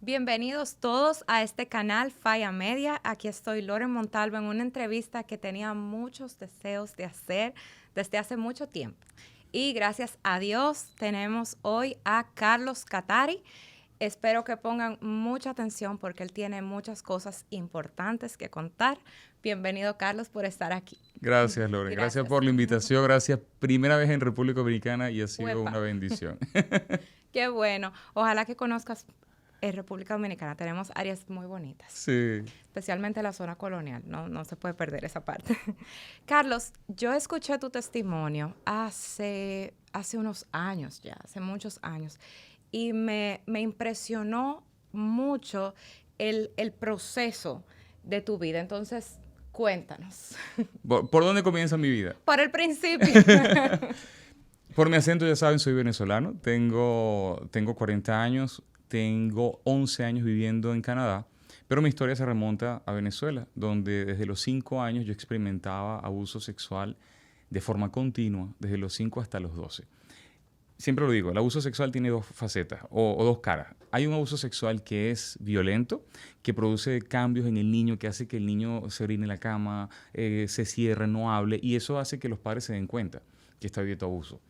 Bienvenidos todos a este canal Falla Media. Aquí estoy, Loren Montalvo, en una entrevista que tenía muchos deseos de hacer desde hace mucho tiempo. Y gracias a Dios tenemos hoy a Carlos Catari. Espero que pongan mucha atención porque él tiene muchas cosas importantes que contar. Bienvenido, Carlos, por estar aquí. Gracias, Loren. Gracias por la invitación. Gracias. Primera vez en República Dominicana y ha sido Uepa. una bendición. Qué bueno. Ojalá que conozcas República Dominicana. Tenemos áreas muy bonitas. Sí. Especialmente la zona colonial. No se puede perder esa parte. Carlos, yo escuché tu testimonio hace unos años ya, hace muchos años. Y me impresionó mucho el proceso de tu vida. Entonces, cuéntanos. ¿Por dónde comienza mi vida? Por el principio. Por mi acento, ya saben, soy venezolano. Tengo 40 años. Tengo 11 años viviendo en Canadá. Pero mi historia se remonta a Venezuela, donde desde los 5 años yo experimentaba abuso sexual de forma continua, desde los 5 hasta los 12. Siempre lo digo, el abuso sexual tiene dos facetas o dos caras. Hay un abuso sexual que es violento, que produce cambios en el niño, que hace que el niño se orine en la cama, se cierre, no hable, y eso hace que los padres se den cuenta que está viviendo abuso.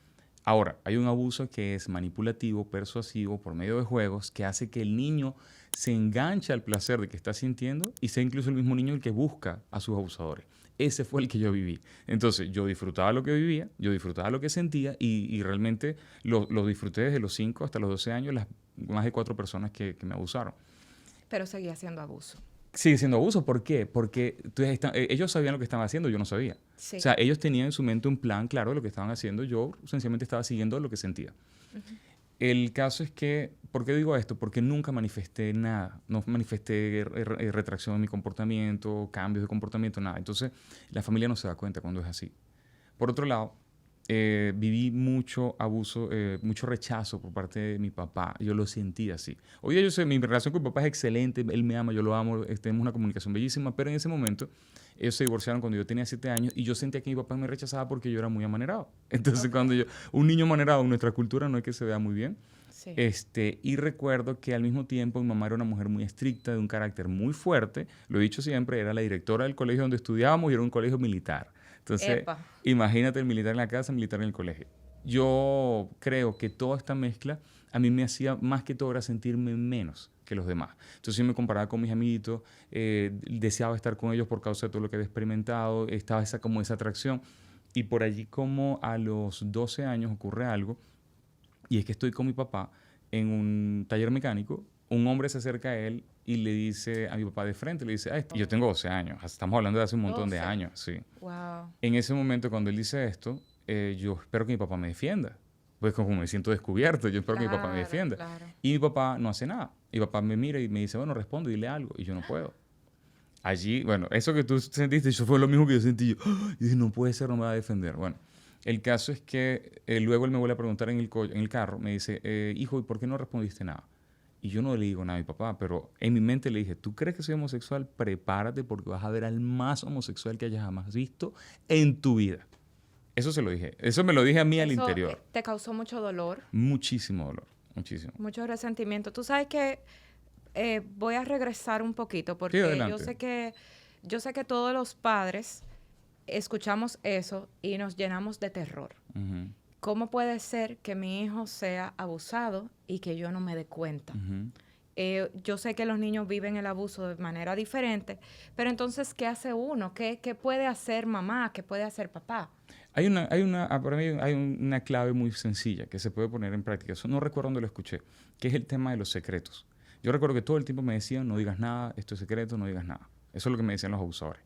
Ahora, hay un abuso que es manipulativo, persuasivo, por medio de juegos, que hace que el niño se enganche al placer de que está sintiendo y sea incluso el mismo niño el que busca a sus abusadores. Ese fue el que yo viví. Entonces, yo disfrutaba lo que vivía, yo disfrutaba lo que sentía y realmente lo disfruté desde los 5 hasta los 12 años, las más de 4 personas que me abusaron. Pero seguía siendo abuso. Sigue siendo abuso. ¿Por qué? Porque ellos sabían lo que estaban haciendo, yo no sabía. Sí. O sea, ellos tenían en su mente un plan claro de lo que estaban haciendo, yo sencillamente estaba siguiendo lo que sentía. Uh-huh. El caso es que, ¿por qué digo esto? Porque nunca manifesté nada, no manifesté retracción en mi comportamiento, cambios de comportamiento, nada. Entonces, la familia no se da cuenta cuando es así. Por otro lado, viví mucho abuso, mucho rechazo por parte de mi papá. Yo lo sentí así. Hoy día yo sé, mi relación con mi papá es excelente, él me ama, yo lo amo, tenemos una comunicación bellísima, pero en ese momento ellos se divorciaron cuando yo tenía 7 años y yo sentía que mi papá me rechazaba porque yo era muy amanerado. Entonces, cuando un niño amanerado en nuestra cultura no es que se vea muy bien. Sí. Y recuerdo que al mismo tiempo mi mamá era una mujer muy estricta, de un carácter muy fuerte. Lo he dicho siempre, era la directora del colegio donde estudiábamos y era un colegio militar. Entonces, imagínate el militar en la casa, militar en el colegio. Yo creo que toda esta mezcla a mí me hacía más que todo era sentirme menos que los demás. Entonces yo me comparaba con mis amiguitos, deseaba estar con ellos por causa de todo lo que había experimentado, estaba como esa atracción. Y por allí como a los 12 años ocurre algo, y es que estoy con mi papá en un taller mecánico, un hombre se acerca a él y le dice a mi papá de frente, le dice, y yo tengo 12 años, estamos hablando de hace un montón 12. de años, sí. Wow. En ese momento, cuando él dice esto, yo espero que mi papá me defienda. Pues como me siento descubierto, yo espero que mi papá me defienda. Claro. Y mi papá no hace nada. Mi papá me mira y me dice, bueno, responde, dile algo. Y yo no puedo. Allí, bueno, eso que tú sentiste, eso fue lo mismo que yo sentí. Y dije, no puede ser, no me va a defender. Bueno, el caso es que luego él me vuelve a preguntar en el carro, me dice, hijo, ¿y por qué no respondiste nada? Y yo no le digo nada a mi papá, pero en mi mente le dije, ¿tú crees que soy homosexual? Prepárate porque vas a ver al más homosexual que hayas jamás visto en tu vida. Eso se lo dije. Eso me lo dije a mí al interior. ¿Te causó mucho dolor? Muchísimo dolor, muchísimo. Mucho resentimiento. Tú sabes que voy a regresar un poquito porque sí, yo sé que todos los padres escuchamos eso y nos llenamos de terror. Uh-huh. ¿Cómo puede ser que mi hijo sea abusado y que yo no me dé cuenta? Uh-huh. Yo sé que los niños viven el abuso de manera diferente, pero entonces, ¿qué hace uno? ¿Qué puede hacer mamá? ¿Qué puede hacer papá? Para mí hay una clave muy sencilla que se puede poner en práctica. Eso no recuerdo dónde lo escuché, que es el tema de los secretos. Yo recuerdo que todo el tiempo me decían, no digas nada, esto es secreto, no digas nada. Eso es lo que me decían los abusadores.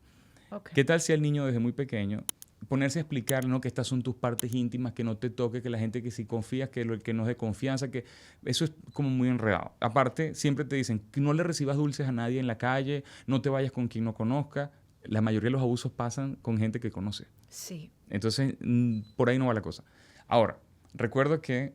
Okay. ¿Qué tal si el niño desde muy pequeño ponerse a explicarle, ¿no?, que estas son tus partes íntimas, que no te toque, que la gente que si confías, que no es de confianza, que eso es como muy enredado. Aparte, siempre te dicen que no le recibas dulces a nadie en la calle, no te vayas con quien no conozca. La mayoría de los abusos pasan con gente que conoce. Sí. Entonces, por ahí no va la cosa. Ahora, recuerdo que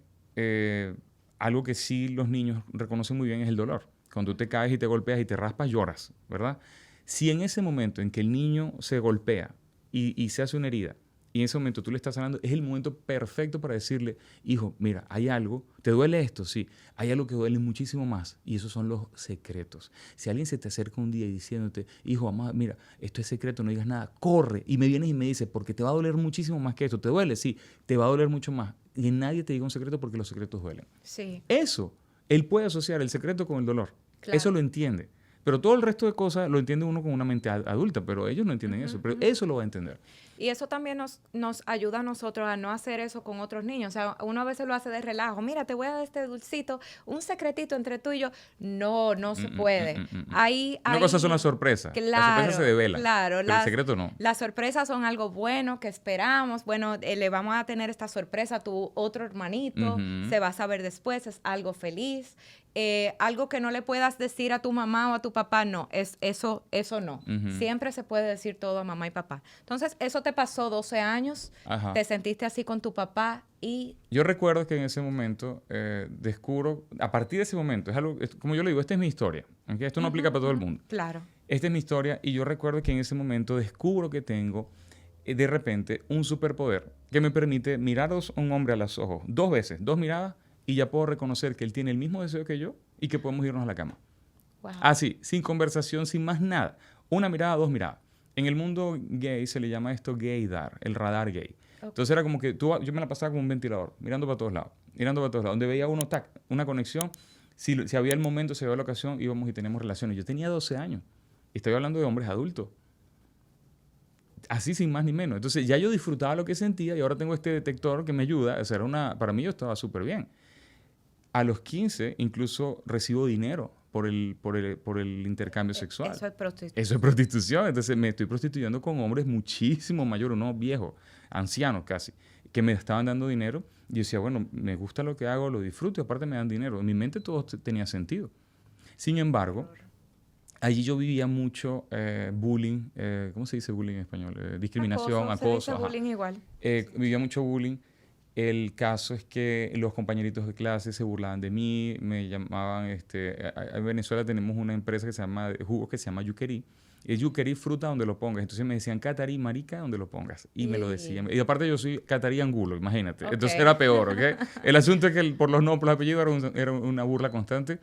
algo que sí los niños reconocen muy bien es el dolor. Cuando tú te caes y te golpeas y te raspas, lloras, ¿verdad? Si en ese momento en que el niño se golpea y se hace una herida, y en ese momento tú le estás hablando, es el momento perfecto para decirle, hijo, mira, hay algo, ¿te duele esto? Sí, hay algo que duele muchísimo más y esos son los secretos. Si alguien se te acerca un día y diciéndote, hijo, mamá, mira, esto es secreto, no digas nada, corre y me vienes y me dices, porque te va a doler muchísimo más que esto. ¿Te duele? Sí, te va a doler mucho más. Y nadie te diga un secreto porque los secretos duelen. Sí. Eso, él puede asociar el secreto con el dolor. Claro. Eso lo entiende. Pero todo el resto de cosas lo entiende uno con una mente adulta, pero ellos no entienden eso. Pero eso lo va a entender. Y eso también nos ayuda a nosotros a no hacer eso con otros niños. O sea, uno a veces lo hace de relajo. Mira, te voy a dar este dulcito, un secretito entre tú y yo. No se puede. Una cosa son las sorpresas. Claro, las sorpresas se develan. Claro. Pero el secreto no. Las sorpresas son algo bueno que esperamos. Bueno, le vamos a tener esta sorpresa a tu otro hermanito. Se va a saber después. Es algo feliz. Algo que no le puedas decir a tu mamá o a tu papá, no. Eso no. Siempre se puede decir todo a mamá y papá. Entonces, eso te pasó 12 años, te sentiste así con tu papá y... Yo recuerdo que en ese momento descubro, a partir de ese momento, como yo le digo, esta es mi historia, ¿okay? Esto no aplica para todo el mundo. Claro. Esta es mi historia y yo recuerdo que en ese momento descubro que tengo de repente un superpoder que me permite mirar a un hombre a los ojos 2 veces, 2 miradas, y ya puedo reconocer que él tiene el mismo deseo que yo y que podemos irnos a la cama. Wow. Así, sin conversación, sin más nada. 1 mirada, 2 miradas. En el mundo gay se le llama esto gaydar, el radar gay. Okay. Entonces era como que yo me la pasaba como un ventilador, mirando para todos lados. Donde veía uno, una conexión. Si había el momento, si había la ocasión, íbamos y teníamos relaciones. Yo tenía 12 años. Y estoy hablando de hombres adultos. Así sin más ni menos. Entonces ya yo disfrutaba lo que sentía y ahora tengo este detector que me ayuda. O sea, para mí yo estaba súper bien. A los 15 incluso recibo dinero por el intercambio sexual. Eso es prostitución. Eso es prostitución. Entonces me estoy prostituyendo con hombres muchísimo mayores, unos viejos, ancianos casi, que me estaban dando dinero. Y yo decía, bueno, me gusta lo que hago, lo disfruto y aparte me dan dinero. En mi mente todo tenía sentido. Sin embargo, allí yo vivía mucho bullying. ¿Cómo se dice bullying en español? Discriminación, acoso. Se dice bullying igual. Vivía mucho bullying. El caso es que los compañeritos de clase se burlaban de mí, me llamaban, en Venezuela tenemos una empresa que se llama, de jugos que se llama Yuquerí. Es Yuquerí, fruta donde lo pongas. Entonces me decían Catarí, marica, donde lo pongas. Y me lo decían. Y aparte yo soy Catarí Angulo, imagínate. Okay. Entonces era peor, ¿ok? El asunto es que por los nombres, los apellidos era una burla constante.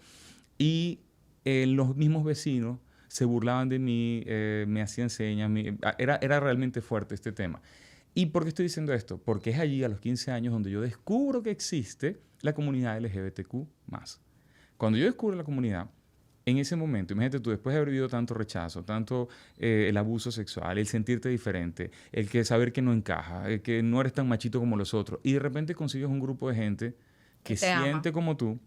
Y los mismos vecinos se burlaban de mí, me hacían señas. Era realmente fuerte este tema. ¿Y por qué estoy diciendo esto? Porque es allí, a los 15 años, donde yo descubro que existe la comunidad LGBTQ+. Cuando yo descubro la comunidad, en ese momento, imagínate tú, después de haber vivido tanto rechazo, tanto el abuso sexual, el sentirte diferente, el que saber que no encaja, el que no eres tan machito como los otros, y de repente consigues un grupo de gente que siente como tú,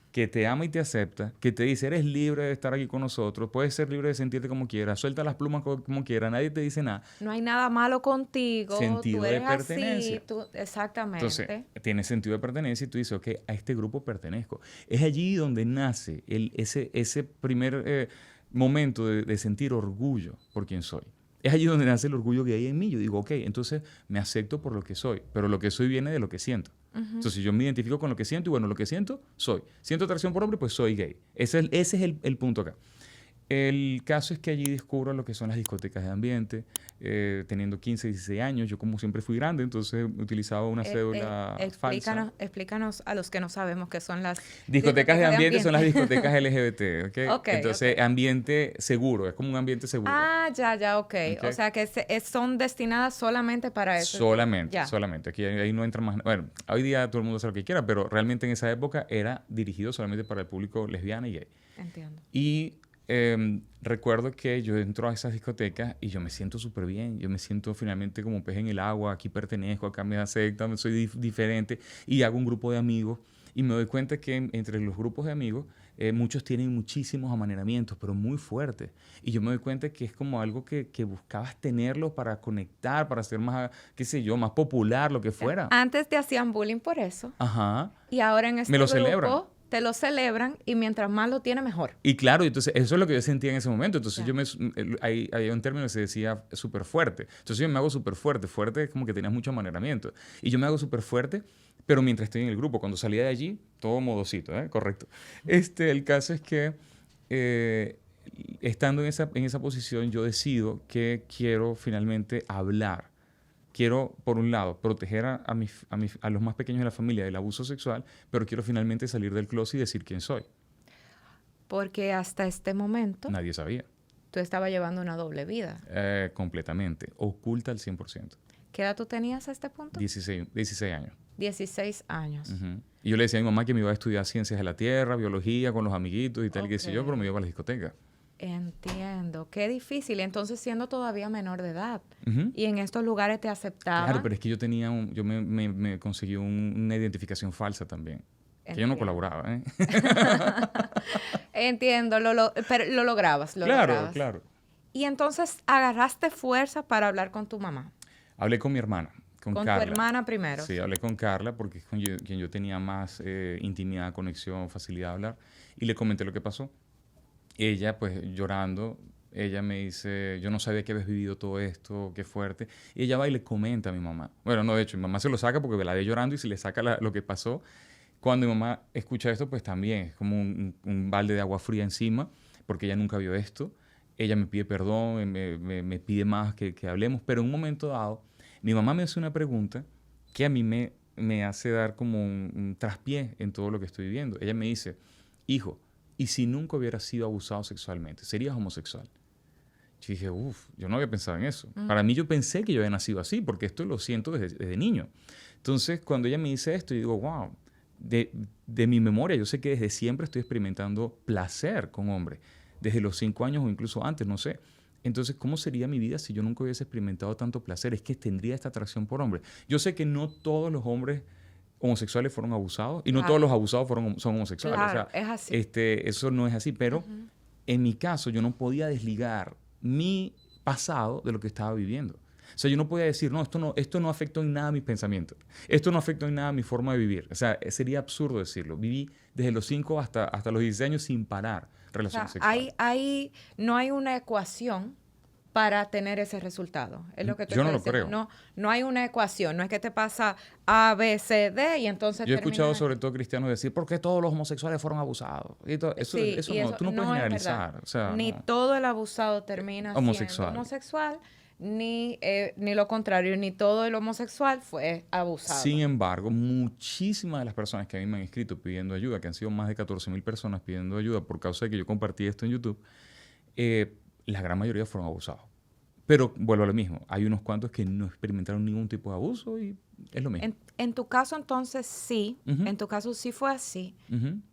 que te ama y te acepta, que te dice, eres libre de estar aquí con nosotros, puedes ser libre de sentirte como quieras, suelta las plumas como quieras, nadie te dice nada. No hay nada malo contigo, sentido tú eres de pertenencia. Así, exactamente. Entonces, tienes sentido de pertenencia y tú dices, ok, a este grupo pertenezco. Es allí donde nace ese primer momento de sentir orgullo por quien soy. Es allí donde nace el orgullo que hay en mí. Yo digo, ok, entonces me acepto por lo que soy, pero lo que soy viene de lo que siento. Entonces yo me identifico con lo que siento y bueno, lo que siento, soy. Siento atracción por hombre, pues soy gay. Ese es el punto acá. El caso es que allí descubro lo que son las discotecas de ambiente. Teniendo 15, 16 años, yo como siempre fui grande, entonces utilizaba una cédula falsa. Explícanos a los que no sabemos qué son las discotecas de ambiente. Son las discotecas LGBT, ¿ok? Okay, entonces, ambiente seguro, es como un ambiente seguro. Ah, ya, ok. O sea, que son destinadas solamente para eso. Solamente. Aquí ahí no entra más. Bueno, hoy día todo el mundo hace lo que quiera, pero realmente en esa época era dirigido solamente para el público lesbiana y gay. Entiendo. Y recuerdo que yo entro a esas discotecas y yo me siento súper bien. Yo me siento finalmente como pez en el agua. Aquí pertenezco, acá me aceptan, soy diferente. Y hago un grupo de amigos. Y me doy cuenta que entre los grupos de amigos, muchos tienen muchísimos amaneramientos, pero muy fuertes. Y yo me doy cuenta que es como algo que buscabas tenerlo para conectar, para ser más, qué sé yo, más popular, lo que fuera. Antes te hacían bullying por eso. Ajá. Y ahora en este me lo grupo... celebran. Te lo celebran y mientras más lo tiene, mejor. Y claro, entonces eso es lo que yo sentía en ese momento. Entonces había un término que se decía súper fuerte. Entonces yo me hago súper fuerte. Fuerte es como que tenías mucho amaneramiento. Y yo me hago súper fuerte, pero mientras estoy en el grupo. Cuando salía de allí, todo modosito, correcto. El caso es que estando en esa posición, yo decido que quiero finalmente hablar. quiero, por un lado, proteger a los más pequeños de la familia del abuso sexual, pero quiero finalmente salir del closet y decir quién soy. Porque hasta este momento Nadie sabía. tú estabas llevando una doble vida. Completamente. Oculta al 100%. ¿Qué edad tú tenías a este punto? 16 años. 16 años. Uh-huh. Y yo le decía a mi mamá que me iba a estudiar ciencias de la tierra, biología, con los amiguitos y tal, y qué sé yo, pero me iba a la discoteca. Entiendo. Qué difícil. Y entonces siendo todavía menor de edad. Uh-huh. Y en estos lugares te aceptaban. Claro, pero es que yo me conseguí una identificación falsa también. Que yo no colaboraba, ¿eh? Entiendo, pero lo lograbas. Claro, claro. Y entonces agarraste fuerza para hablar con tu mamá. Hablé con mi hermana, con Carla. Con tu hermana primero. Sí, hablé con Carla porque es con quien yo tenía más intimidad, conexión, facilidad de hablar. Y le comenté lo que pasó. Ella, pues, llorando, ella me dice, yo no sabía que habías vivido todo esto, qué fuerte. Y ella va y le comenta a mi mamá. Bueno, no, de hecho, mi mamá se lo saca porque la ve llorando y se le saca lo que pasó. Cuando mi mamá escucha esto, pues también es como un balde de agua fría encima, porque ella nunca vio esto. Ella me pide perdón, me pide más que hablemos, pero en un momento dado, mi mamá me hace una pregunta que a mí me hace dar como un traspié en todo lo que estoy viviendo. Ella me dice, hijo, ¿y si nunca hubieras sido abusado sexualmente? ¿Serías homosexual? Yo dije, yo no había pensado en eso. Para mí yo pensé que yo había nacido así, porque esto lo siento desde niño. Entonces, cuando ella me dice esto, yo digo, wow, de mi memoria, yo sé que desde siempre estoy experimentando placer con hombres, desde los 5 años o incluso antes, no sé. Entonces, ¿cómo sería mi vida si yo nunca hubiese experimentado tanto placer? Es que tendría esta atracción por hombres. Yo sé que no todos los hombres homosexuales fueron abusados y no todos los abusados son homosexuales. Claro, o sea, es así. Eso no es así, pero en mi caso yo no podía desligar mi pasado de lo que estaba viviendo. O sea, yo no podía decir, no, esto no afectó en nada mis pensamientos. Esto no afectó en nada mi forma de vivir. O sea, sería absurdo decirlo. Viví desde los 5 hasta los 16 años sin parar relaciones sexuales. No hay una ecuación para tener ese resultado. Es lo que yo no lo creo. No hay una ecuación. No es que te pasa A, B, C, D y entonces yo he escuchado sobre todo cristianos decir, ¿por qué todos los homosexuales fueron abusados? Y todo, eso tú no puedes generalizar. O sea, ni todo el abusado termina siendo homosexual. Ni lo contrario, ni todo el homosexual fue abusado. Sin embargo, muchísimas de las personas que a mí me han escrito pidiendo ayuda, que han sido más de 14,000 personas pidiendo ayuda por causa de que yo compartí esto en YouTube, la gran mayoría fueron abusados. Pero vuelvo a lo mismo, hay unos cuantos que no experimentaron ningún tipo de abuso y es lo mismo. En tu caso entonces sí, en tu caso sí fue así,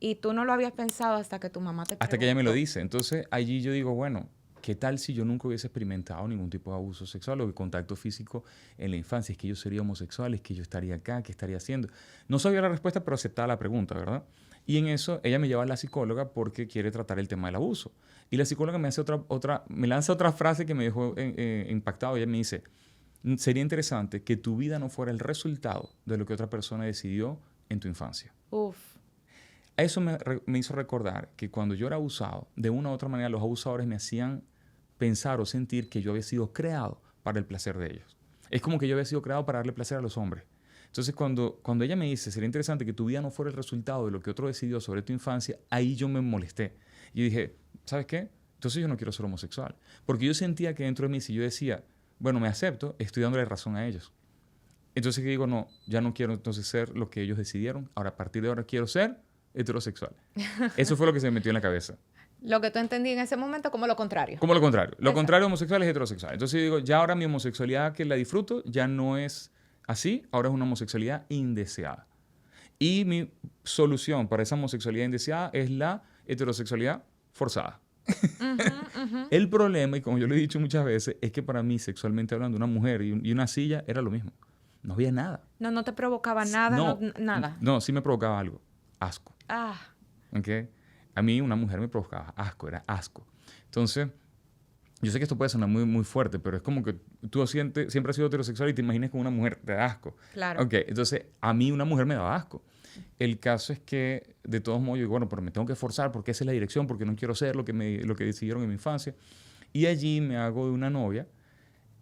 y tú no lo habías pensado hasta que tu mamá te preguntó. Hasta que ella me lo dice. Entonces allí yo digo, bueno, ¿qué tal si yo nunca hubiese experimentado ningún tipo de abuso sexual o de contacto físico en la infancia? Es que yo sería homosexual, es que yo estaría acá, ¿qué estaría haciendo? No sabía la respuesta, pero aceptaba la pregunta, ¿verdad? Y en eso ella me lleva a la psicóloga porque quiere tratar el tema del abuso. Y la psicóloga me lanza otra frase que me dejó impactado. Ella me dice, sería interesante que tu vida no fuera el resultado de lo que otra persona decidió en tu infancia. Eso me hizo recordar que cuando yo era abusado, de una u otra manera los abusadores me hacían pensar o sentir que yo había sido creado para el placer de ellos. Es como que yo había sido creado para darle placer a los hombres. Entonces, cuando ella me dice, sería interesante que tu vida no fuera el resultado de lo que otro decidió sobre tu infancia, ahí yo me molesté. Y dije, ¿sabes qué? Entonces yo no quiero ser homosexual. Porque yo sentía que dentro de mí, si yo decía, bueno, me acepto, estoy dándole razón a ellos. Entonces digo, no, ya no quiero entonces ser lo que ellos decidieron. Ahora, a partir de ahora, quiero ser heterosexual. Eso fue lo que se me metió en la cabeza. Lo que tú entendí en ese momento como lo contrario. Como lo contrario. Lo contrario homosexual es heterosexual. Entonces digo, ya ahora mi homosexualidad que la disfruto ya no es así, ahora es una homosexualidad indeseada. Y mi solución para esa homosexualidad indeseada es la heterosexualidad forzada. El problema, y como yo lo he dicho muchas veces, es que para mí, sexualmente hablando, una mujer y una silla era lo mismo. No había nada. No te provocaba nada, nada. No, sí me provocaba algo. Asco. ¿Okay? A mí una mujer me provocaba asco, era asco. Entonces, yo sé que esto puede sonar muy, muy fuerte, pero es como que tú siempre has sido heterosexual y te imaginas con una mujer te da asco. Claro. Ok, entonces a mí una mujer me daba asco. El caso es que, de todos modos, yo digo, bueno, pero me tengo que esforzar porque esa es la dirección, porque no quiero ser lo que decidieron en mi infancia. Y allí me hago de una novia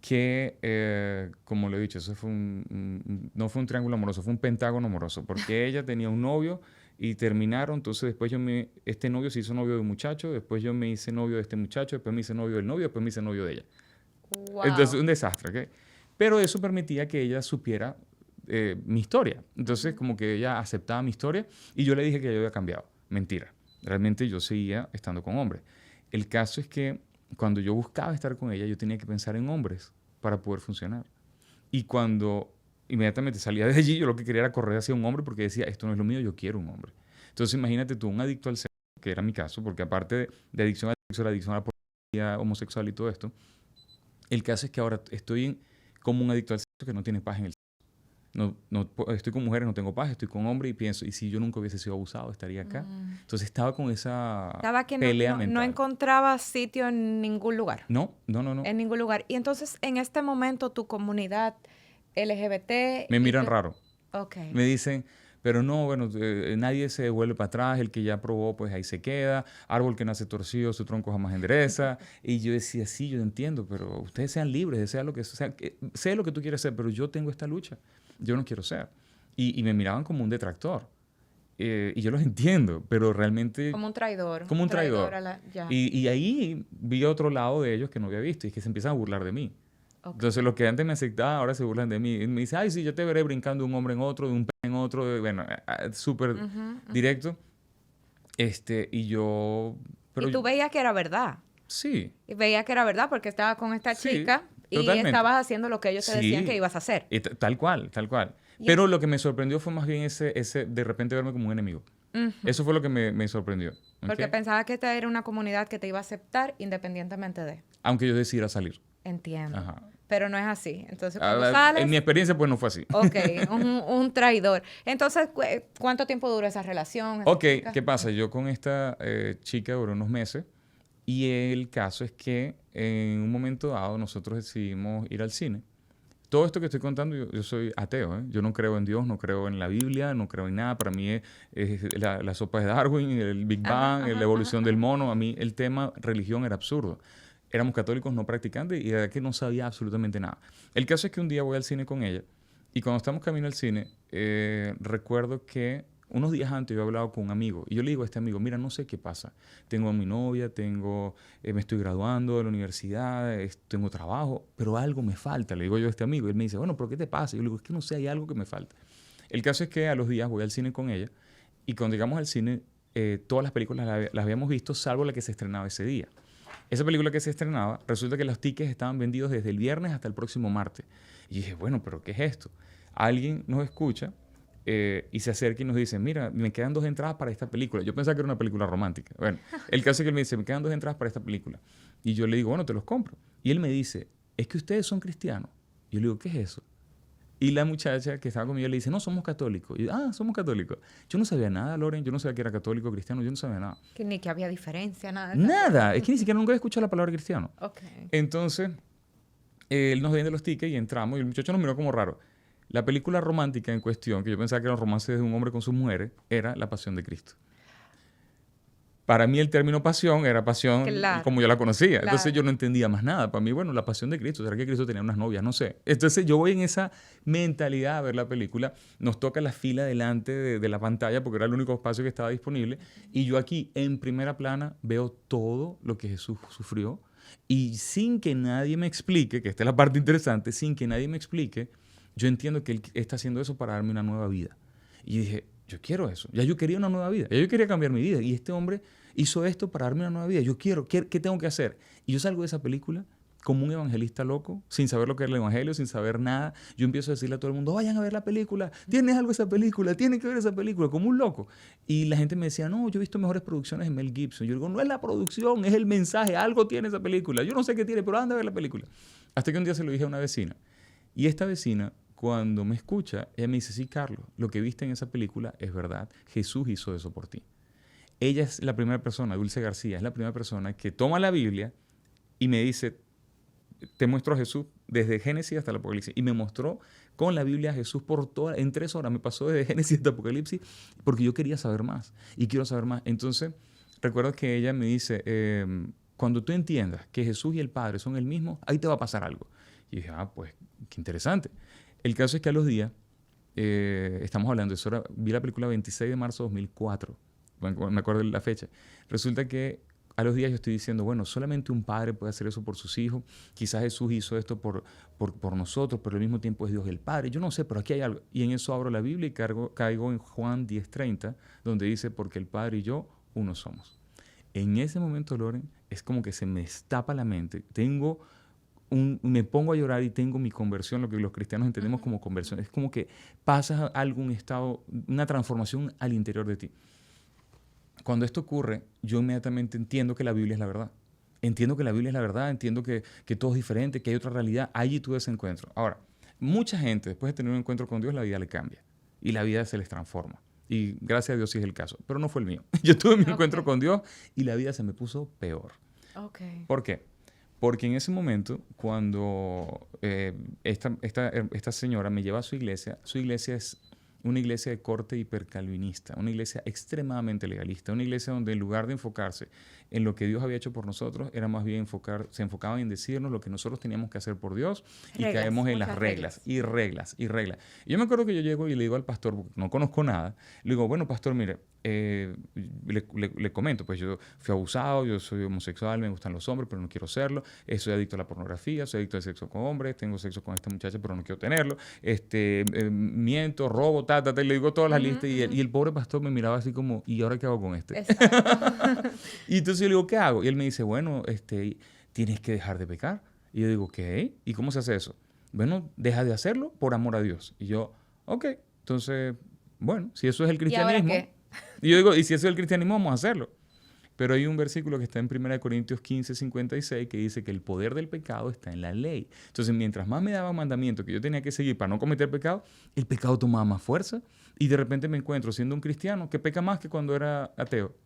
que, como lo he dicho, eso fue no fue un triángulo amoroso, fue un pentágono amoroso, porque ella tenía un novio y terminaron. Entonces después este novio se hizo novio de un muchacho, después yo me hice novio de este muchacho, después me hice novio del novio, después me hice novio de ella. Wow. Entonces un desastre, ¿ok? Pero eso permitía que ella supiera mi historia. Entonces, como que ella aceptaba mi historia y yo le dije que yo había cambiado. Mentira. Realmente yo seguía estando con hombres. El caso es que cuando yo buscaba estar con ella, yo tenía que pensar en hombres para poder funcionar. Y cuando inmediatamente salía de allí, yo lo que quería era correr hacia un hombre porque decía, esto no es lo mío, yo quiero un hombre. Entonces, imagínate tú, un adicto al sexo, que era mi caso, porque aparte de adicción al sexo, la adicción a la pornografía homosexual y todo esto, el caso es que ahora estoy como un adicto al sexo que no tiene paz en el sexo. Estoy con mujeres, no tengo paz, estoy con hombres y pienso, ¿y si yo nunca hubiese sido abusado, estaría acá? Entonces estaba con esa Estaba que pelea mental. no encontraba sitio en ningún lugar. No. En ningún lugar. Y entonces, en este momento, tu comunidad LGBT... Me miran raro. Ok. Me dicen, pero no, bueno, nadie se devuelve para atrás, el que ya probó, pues ahí se queda, árbol que nace torcido, su tronco jamás endereza. Y yo decía, sí, yo entiendo, pero ustedes sean libres, desea lo que sea, sé lo que tú quieres ser, pero yo tengo esta lucha, yo no quiero ser. Y me miraban como un detractor. Y yo los entiendo, pero realmente... Como un traidor. Como un traidor. Ya. Y ahí vi otro lado de ellos que no había visto, y es que se empiezan a burlar de mí. Okay. Entonces, los que antes me aceptaban, ahora se burlan de mí. Y me dicen, ay, sí, yo te veré brincando de un hombre en otro, de un pene en otro. Bueno, súper directo. Y yo... Pero y tú veías que era verdad. Sí. Y veías que era verdad porque estaba con esta chica y estabas haciendo lo que ellos te decían que ibas a hacer. Tal cual, tal cual. Pero lo que me sorprendió fue más bien ese de repente verme como un enemigo. Eso fue lo que me sorprendió. Porque pensaba que esta era una comunidad que te iba a aceptar independientemente de... Aunque yo decidiera salir. Entiendo. Ajá. Pero no es así. Entonces, cuando sales... En mi experiencia, pues, no fue así. Ok, un traidor. Entonces, ¿cuánto tiempo duró esa relación? Ok, ¿qué pasa? Yo con esta chica duré unos meses y el caso es que en un momento dado nosotros decidimos ir al cine. Todo esto que estoy contando, yo soy ateo, ¿eh? Yo no creo en Dios, no creo en la Biblia, no creo en nada. Para mí es la sopa de Darwin, el Big Bang, la evolución del mono. A mí el tema religión era absurdo. Éramos católicos no practicantes y de verdad que no sabía absolutamente nada. El caso es que un día voy al cine con ella y cuando estamos camino al cine, recuerdo que unos días antes yo he hablado con un amigo y yo le digo a este amigo, mira, no sé qué pasa. Tengo a mi novia, me estoy graduando de la universidad, tengo trabajo, pero algo me falta, le digo yo a este amigo. Y él me dice, bueno, ¿pero qué te pasa? Y yo le digo, es que no sé, hay algo que me falta. El caso es que a los días voy al cine con ella y cuando llegamos al cine, todas las películas las habíamos visto, salvo la que se estrenaba ese día. Esa película que se estrenaba, resulta que los tickets estaban vendidos desde el viernes hasta el próximo martes. Y dije, bueno, ¿pero qué es esto? Alguien nos escucha y se acerca y nos dice, mira, me quedan 2 entradas para esta película. Yo pensaba que era una película romántica. Bueno, el caso es que él me dice, me quedan 2 entradas para esta película. Y yo le digo, bueno, te los compro. Y él me dice, es que ustedes son cristianos. Y yo le digo, ¿qué es eso? Y la muchacha que estaba conmigo le dice, no, somos católicos. Y yo, somos católicos. Yo no sabía nada, Loren. Yo no sabía que era católico o cristiano. Yo no sabía nada. Que ni que había diferencia, nada. Nada. Es que ni siquiera nunca había escuchado la palabra cristiano. Okay. Entonces, él nos vende los tickets y entramos. Y el muchacho nos miró como raro. La película romántica en cuestión, que yo pensaba que era un romance de un hombre con sus mujeres, era La Pasión de Cristo. Para mí el término pasión era pasión como yo la conocía. Claro. Entonces yo no entendía más nada. Para mí, bueno, la pasión de Cristo. ¿Será que Cristo tenía unas novias? No sé. Entonces yo voy en esa mentalidad a ver la película. Nos toca la fila delante de la pantalla porque era el único espacio que estaba disponible. Y yo aquí, en primera plana, veo todo lo que Jesús sufrió. Y sin que nadie me explique, que esta es la parte interesante, sin que nadie me explique, yo entiendo que Él está haciendo eso para darme una nueva vida. Y dije, yo quiero eso. Ya yo quería una nueva vida. Ya yo quería cambiar mi vida. Y este hombre hizo esto para darme una nueva vida. Yo quiero. ¿Qué tengo que hacer? Y yo salgo de esa película como un evangelista loco, sin saber lo que era el evangelio, sin saber nada. Yo empiezo a decirle a todo el mundo, vayan a ver la película. ¿Tienes algo de esa película? Tienen que ver esa película. Como un loco. Y la gente me decía, no, yo he visto mejores producciones de Mel Gibson. Yo digo, no es la producción, es el mensaje. Algo tiene esa película. Yo no sé qué tiene, pero anda a ver la película. Hasta que un día se lo dije a una vecina. Y esta vecina, cuando me escucha, ella me dice, sí, Carlos, lo que viste en esa película es verdad. Jesús hizo eso por ti. Ella es la primera persona, Dulce García, es la primera persona que toma la Biblia y me dice, te muestro a Jesús desde Génesis hasta el Apocalipsis. Y me mostró con la Biblia a Jesús en 3 horas. Me pasó desde Génesis hasta Apocalipsis porque yo quería saber más y quiero saber más. Entonces, recuerdo que ella me dice, cuando tú entiendas que Jesús y el Padre son el mismo, ahí te va a pasar algo. Y dije, pues, qué interesante. El caso es que a los días, estamos hablando de eso, vi la película 26 de marzo de 2004, me acuerdo de la fecha. Resulta que a los días yo estoy diciendo, bueno, solamente un padre puede hacer eso por sus hijos. Quizás Jesús hizo esto por nosotros, pero al mismo tiempo es Dios el Padre. Yo no sé, pero aquí hay algo. Y en eso abro la Biblia y caigo en Juan 10:30, donde dice, porque el Padre y yo uno somos. En ese momento, Loren, es como que se me destapa la mente. Me pongo a llorar y tengo mi conversión, lo que los cristianos entendemos como conversión. Es como que pasas a algún estado, una transformación al interior de ti. Cuando esto ocurre, yo inmediatamente entiendo que la Biblia es la verdad. Entiendo que la Biblia es la verdad, entiendo que todo es diferente, que hay otra realidad. Allí tuve ese encuentro. Ahora, mucha gente, después de tener un encuentro con Dios, la vida le cambia. Y la vida se les transforma. Y gracias a Dios sí es el caso. Pero no fue el mío. Yo tuve mi encuentro con Dios y la vida se me puso peor. ¿Por qué? Porque en ese momento, cuando esta señora me lleva a su iglesia es una iglesia de corte hipercalvinista, una iglesia extremadamente legalista, una iglesia donde en lugar de enfocarse en lo que Dios había hecho por nosotros, era más bien se enfocaban en decirnos lo que nosotros teníamos que hacer por Dios y caemos en las reglas. Y yo me acuerdo que yo llego y le digo al pastor, porque no conozco nada, le digo, bueno, pastor, mire, le comento, pues yo fui abusado, yo soy homosexual, me gustan los hombres, pero no quiero serlo, soy adicto a la pornografía, soy adicto al sexo con hombres, tengo sexo con esta muchacha, pero no quiero tenerlo, miento, robo, y le digo todas las listas, y el pobre pastor me miraba así como, ¿y ahora qué hago con este? Y entonces yo le digo, ¿qué hago? Y él me dice, bueno, tienes que dejar de pecar. Y yo digo, ¿qué? ¿Y cómo se hace eso? Bueno, deja de hacerlo por amor a Dios. Y yo, ok, entonces, bueno, si eso es el cristianismo. ¿Y ahora qué? Y yo digo, y si eso es el cristianismo, vamos a hacerlo. Pero hay un versículo que está en 1 Corintios 15:56 que dice que el poder del pecado está en la ley. Entonces, mientras más me daba mandamiento que yo tenía que seguir para no cometer pecado, el pecado tomaba más fuerza. Y de repente me encuentro siendo un cristiano que peca más que cuando era ateo.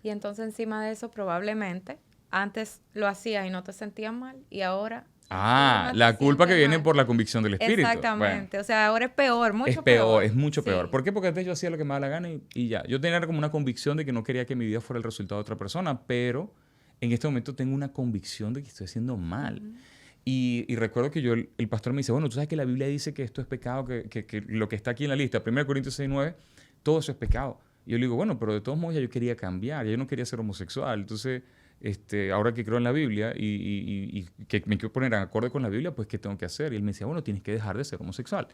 Y entonces encima de eso probablemente antes lo hacías y no te sentías mal y ahora... la culpa que viene por la convicción del Espíritu. Exactamente. Bueno, o sea, ahora es peor, mucho peor. Es mucho peor. ¿Por qué? Porque antes yo hacía lo que me daba la gana y ya. Yo tenía como una convicción de que no quería que mi vida fuera el resultado de otra persona, pero en este momento tengo una convicción de que estoy haciendo mal. Y recuerdo que el pastor me dice, bueno, tú sabes que la Biblia dice que esto es pecado, que lo que está aquí en la lista, 1 Corintios 6:9, todo eso es pecado. Y yo le digo, bueno, pero de todos modos ya yo quería cambiar, ya yo no quería ser homosexual. Entonces, ahora que creo en la Biblia y que me quiero poner en acorde con la Biblia, pues, ¿qué tengo que hacer? Y él me decía, bueno, tienes que dejar de ser homosexual.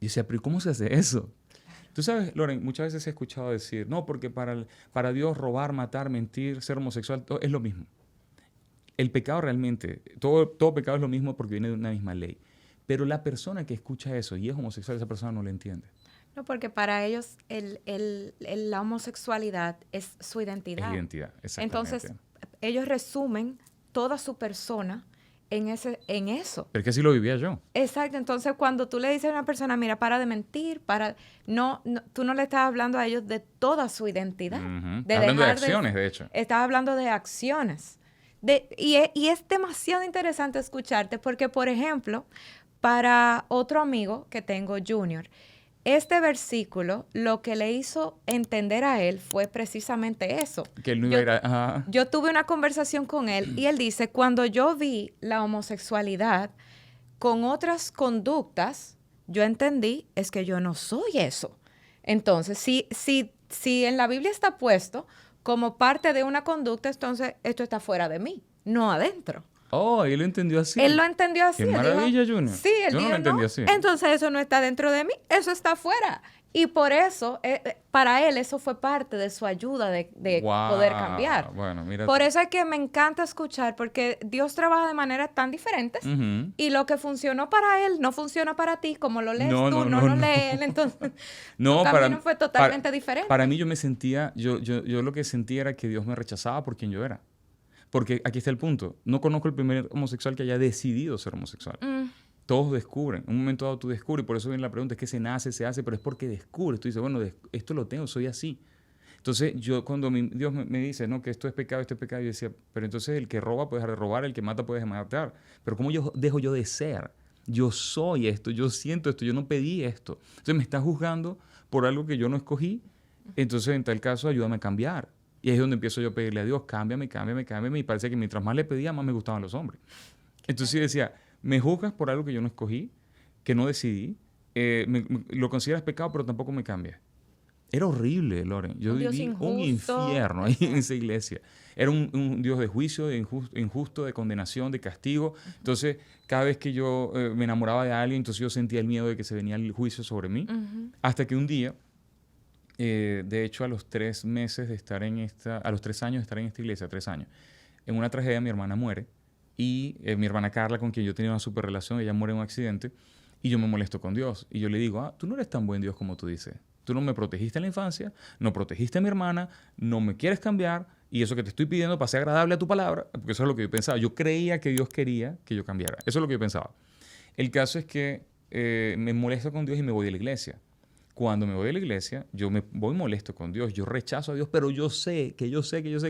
Y yo decía, pero ¿cómo se hace eso? Tú sabes, Loren, muchas veces he escuchado decir, no, porque para Dios robar, matar, mentir, ser homosexual, todo es lo mismo. El pecado realmente, todo pecado es lo mismo porque viene de una misma ley. Pero la persona que escucha eso y es homosexual, esa persona no lo entiende. No, porque para ellos la homosexualidad es su identidad. Es identidad, exactamente. Entonces, ellos resumen toda su persona en eso. Pero es que así lo vivía yo. Exacto. Entonces, cuando tú le dices a una persona, mira, para de mentir, tú no le estás hablando a ellos de toda su identidad. Hablando de acciones, de hecho. Estás hablando de acciones. Y es demasiado interesante escucharte porque, por ejemplo, para otro amigo que tengo, Junior, este versículo lo que le hizo entender a él fue precisamente eso. Que él no iba a ir a... Yo tuve una conversación con él y él dice, cuando yo vi la homosexualidad con otras conductas, yo entendí, es que yo no soy eso. Entonces, si en la Biblia está puesto como parte de una conducta, entonces esto está fuera de mí, no adentro. Oh, él lo entendió así. Él lo entendió así. ¡Qué maravilla, Junior! Sí, él yo dijo, no lo entendí así. Entonces eso no está dentro de mí, eso está afuera. Y por eso, para él, eso fue parte de su ayuda de poder cambiar. Bueno, mira. Por eso es que me encanta escuchar, porque Dios trabaja de maneras tan diferentes y lo que funcionó para él no funciona para ti, como lo lees tú, no lo lee él. Entonces, tu camino fue totalmente diferente. Para mí yo me sentía, yo lo que sentía era que Dios me rechazaba por quien yo era. Porque aquí está el punto. No conozco el primer homosexual que haya decidido ser homosexual. Todos descubren. En un momento dado tú descubres. Por eso viene la pregunta, es que se nace, se hace, pero es porque descubres. Tú dices, bueno, esto lo tengo, soy así. Entonces, cuando Dios me dice, no, que esto es pecado, yo decía, pero entonces el que roba puede dejar de robar, el que mata puede dejar de matar. Pero ¿cómo dejo yo de ser? Yo soy esto, yo siento esto, yo no pedí esto. Entonces me estás juzgando por algo que yo no escogí. Entonces, en tal caso, ayúdame a cambiar. Y ahí es donde empiezo yo a pedirle a Dios, cámbiame. Y parece que mientras más le pedía, más me gustaban los hombres. Entonces yo decía, me juzgas por algo que yo no escogí, que no decidí, lo consideras pecado, pero tampoco me cambia. Era horrible, Loren. Yo Un Dios viví un injusto. infierno ahí en esa iglesia. Era un Dios de juicio, de injusto, de condenación, de castigo. Entonces, cada vez que yo me enamoraba de alguien, entonces yo sentía el miedo de que se venía el juicio sobre mí. Hasta que un día, de hecho, a los 3 meses de estar a los 3 años de estar en esta iglesia, 3 años, en una tragedia mi hermana muere. Y mi hermana Carla, con quien yo tenía una super relación, ella muere en un accidente. Y yo me molesto con Dios. Y yo le digo, tú no eres tan buen Dios como tú dices. Tú no me protegiste en la infancia, no protegiste a mi hermana, no me quieres cambiar, y eso que te estoy pidiendo para ser agradable a tu palabra, porque eso es lo que yo pensaba. Yo creía que Dios quería que yo cambiara. Eso es lo que yo pensaba. El caso es que me molesto con Dios y me voy de la iglesia. Cuando me voy de la iglesia, yo me voy molesto con Dios, yo rechazo a Dios, pero yo sé que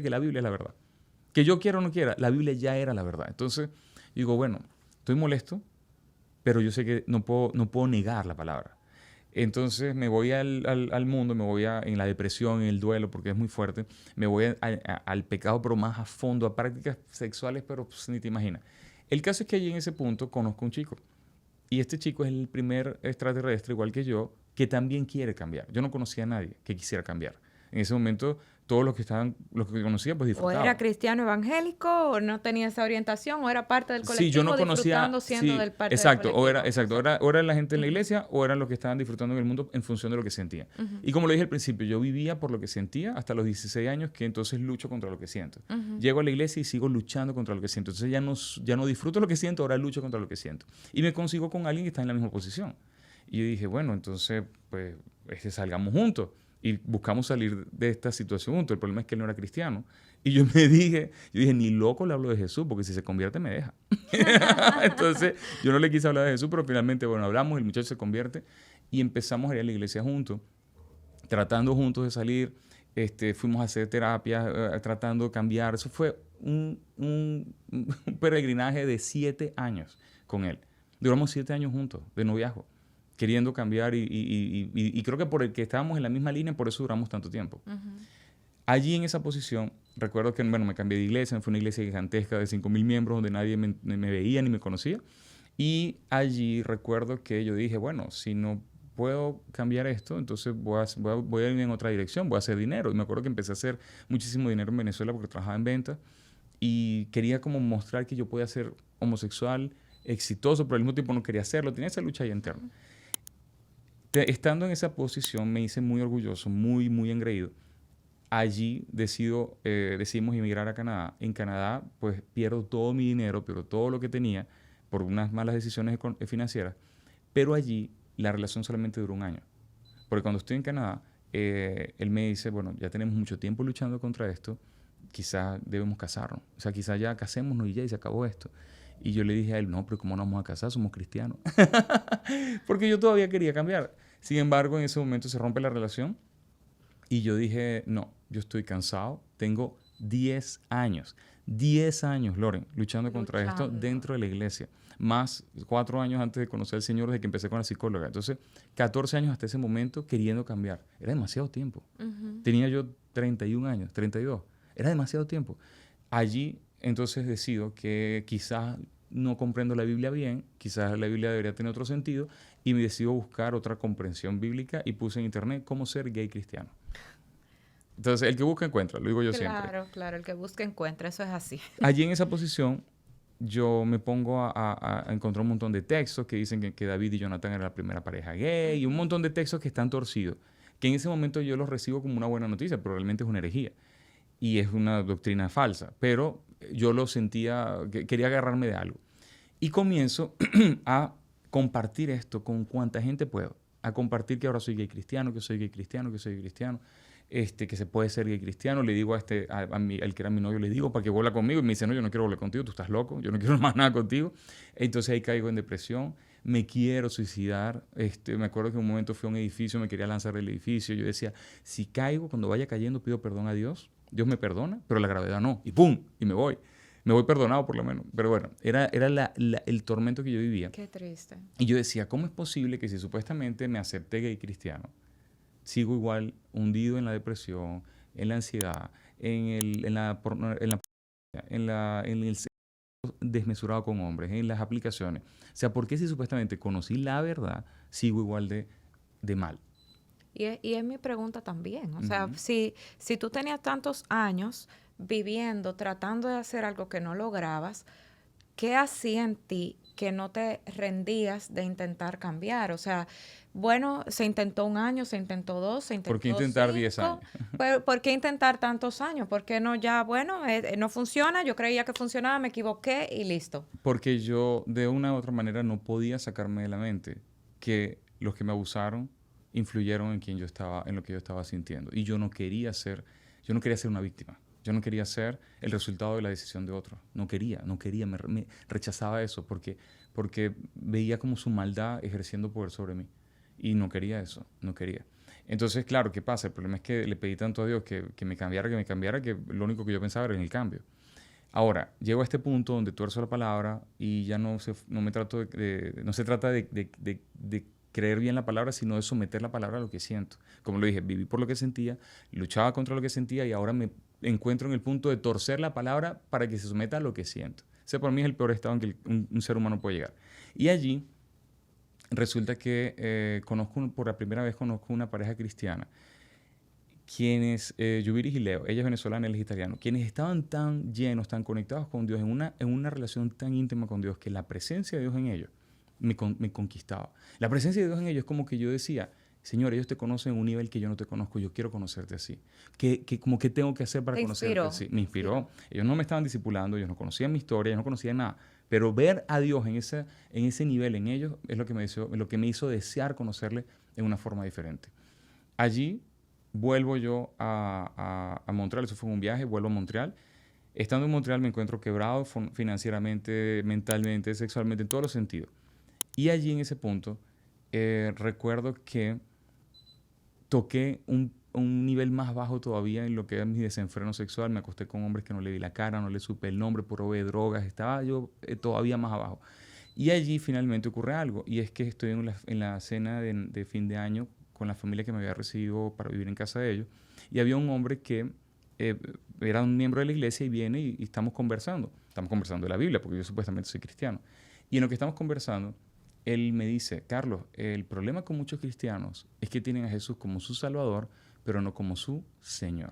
la Biblia es la verdad. Que yo quiera o no quiera, la Biblia ya era la verdad. Entonces, digo, bueno, estoy molesto, pero yo sé que no puedo negar la palabra. Entonces me voy al mundo, me voy en la depresión, en el duelo, porque es muy fuerte. Me voy al pecado, pero más a fondo, a prácticas sexuales, pero pues, ni te imaginas. El caso es que allí en ese punto conozco a un chico. Y este chico es el primer extraterrestre, igual que yo, que también quiere cambiar. Yo no conocía a nadie que quisiera cambiar. En ese momento, todos los que conocía, pues O disfrutaban. era cristiano evangélico, o no tenía esa orientación, o era parte del colectivo, Sí, yo no conocía, disfrutando siendo del parte exacto, del colectivo. exacto, o era la gente en la iglesia o eran los que estaban disfrutando en el mundo en función de lo que sentían. Y como lo dije al principio, yo vivía por lo que sentía hasta los 16 años, que entonces lucho contra lo que siento. Llego a la iglesia y sigo luchando contra lo que siento. Entonces ya no disfruto lo que siento, ahora lucho contra lo que siento. Y me consigo con alguien que está en la misma posición. Y yo dije, bueno, entonces, pues, salgamos juntos y buscamos salir de esta situación juntos. El problema es que él no era cristiano. Y yo dije, ni loco le hablo de Jesús, porque si se convierte me deja. Entonces, yo no le quise hablar de Jesús, pero finalmente, bueno, hablamos, el muchacho se convierte y empezamos a ir a la iglesia juntos, tratando juntos de salir. Fuimos a hacer terapia, tratando de cambiar. Eso fue un peregrinaje de 7 años con él. Duramos 7 años juntos, de noviazgo, queriendo cambiar y creo que por el que estábamos en la misma línea, por eso duramos tanto tiempo. Allí en esa posición, recuerdo que me cambié de iglesia, me fui a una iglesia gigantesca de 5,000 miembros donde nadie me veía ni me conocía. Y allí recuerdo que yo dije, bueno, si no puedo cambiar esto, entonces voy a ir en otra dirección, voy a hacer dinero. Y me acuerdo que empecé a hacer muchísimo dinero en Venezuela porque trabajaba en venta y quería como mostrar que yo podía ser homosexual, exitoso, pero al mismo tiempo no quería hacerlo. Tenía esa lucha ahí interna. Estando en esa posición me hice muy orgulloso, muy, muy engreído. Allí decidimos emigrar a Canadá. En Canadá, pues pierdo todo mi dinero, pierdo todo lo que tenía por unas malas decisiones financieras. Pero allí la relación solamente duró 1 año. Porque cuando estoy en Canadá, él me dice, bueno, ya tenemos mucho tiempo luchando contra esto, quizás debemos casarnos. O sea, quizás ya casémonos y ya y se acabó esto. Y yo le dije a él, no, pero ¿cómo nos vamos a casar? Somos cristianos. Porque yo todavía quería cambiar. Sin embargo, en ese momento se rompe la relación y yo dije, no, yo estoy cansado. Tengo 10 años, Loren, luchando contra esto dentro de la iglesia. Más 4 años antes de conocer al Señor, desde que empecé con la psicóloga. Entonces, 14 años hasta ese momento queriendo cambiar. Era demasiado tiempo. Tenía yo 31 años, 32. Era demasiado tiempo. Allí, entonces, decido que quizás no comprendo la Biblia bien, quizás la Biblia debería tener otro sentido, y me decido buscar otra comprensión bíblica y puse en internet cómo ser gay cristiano. Entonces, el que busca encuentra, lo digo yo siempre. Claro, el que busca encuentra, eso es así. Allí en esa posición, yo me pongo a encontrar un montón de textos que dicen que David y Jonathan eran la primera pareja gay y un montón de textos que están torcidos, que en ese momento yo los recibo como una buena noticia, pero realmente es una herejía y es una doctrina falsa, pero yo lo sentía, quería agarrarme de algo. Y comienzo a compartir esto con cuanta gente puedo, a compartir que ahora soy gay cristiano, que soy gay cristiano, que soy gay cristiano, que se puede ser gay cristiano. Le digo al que era mi novio, le digo para que vuela conmigo y me dice, no, yo no quiero volver contigo, tú estás loco, yo no quiero más nada contigo. Entonces ahí caigo en depresión, me quiero suicidar. Me acuerdo que en un momento fui a un edificio, me quería lanzar del edificio, yo decía, si caigo, cuando vaya cayendo pido perdón a Dios, Dios me perdona, pero la gravedad no, y ¡pum! Y me voy perdonado por lo menos. Pero bueno, era el tormento que yo vivía. Qué triste. Y yo decía, ¿cómo es posible que si supuestamente me acepté gay cristiano, sigo igual hundido en la depresión, en la ansiedad, en el sexo desmesurado con hombres, en las aplicaciones? O sea, ¿por qué si supuestamente conocí la verdad, sigo igual de mal? Y es mi pregunta también. O sea, si tú tenías tantos años viviendo, tratando de hacer algo que no lograbas, ¿qué hacía en ti que no te rendías de intentar cambiar? O sea, bueno, se intentó 1 año, se intentó 2, se ¿Por qué intentó intentar 10 años? 5, pero ¿por qué intentar tantos años? ¿Por qué no ya, bueno, no funciona, yo creía que funcionaba, me equivoqué y listo? Porque yo de una u otra manera no podía sacarme de la mente que los que me abusaron influyeron en quien yo estaba, en lo que yo estaba sintiendo. Y yo no quería ser una víctima. Yo no quería ser el resultado de la decisión de otro. No quería, me rechazaba eso porque veía como su maldad ejerciendo poder sobre mí. Y no quería eso, no quería. Entonces, claro, ¿qué pasa? El problema es que le pedí tanto a Dios que me cambiara, que lo único que yo pensaba era en el cambio. Ahora, llego a este punto donde tuerzo la palabra y ya no se trata de creer bien la palabra, sino de someter la palabra a lo que siento. Como lo dije, viví por lo que sentía, luchaba contra lo que sentía y ahora me encuentro en el punto de torcer la palabra para que se someta a lo que siento. Ese para mí es el peor estado en que un ser humano puede llegar. Y allí resulta que por la primera vez conozco una pareja cristiana quienes, Yubiris y Leo, ella es venezolana, él es italiano, quienes estaban tan llenos, tan conectados con Dios, en una relación tan íntima con Dios, que la presencia de Dios en ellos me conquistaba. La presencia de Dios en ellos es como que yo decía, Señor, ellos te conocen en un nivel que yo no te conozco, yo quiero conocerte así. Como que tengo que hacer para conocerte así? Me inspiró. Ellos no me estaban discipulando, ellos no conocían mi historia, ellos no conocían nada. Pero ver a Dios en ese nivel en ellos es lo que me hizo desear conocerle en una forma diferente. Allí vuelvo yo a Montreal, eso fue un viaje, vuelvo a Montreal. Estando en Montreal me encuentro quebrado financieramente, mentalmente, sexualmente, en todos los sentidos. Y allí en ese punto recuerdo que toqué un nivel más bajo todavía en lo que era mi desenfreno sexual. Me acosté con hombres que no le di la cara, no le supe el nombre, probé drogas, estaba yo todavía más abajo. Y allí finalmente ocurre algo, y es que estoy en la cena de fin de año con la familia que me había recibido para vivir en casa de ellos, y había un hombre que era un miembro de la iglesia y viene y estamos conversando de la Biblia, porque yo supuestamente soy cristiano. Y en lo que estamos conversando, él me dice, Carlos, el problema con muchos cristianos es que tienen a Jesús como su Salvador, pero no como su Señor.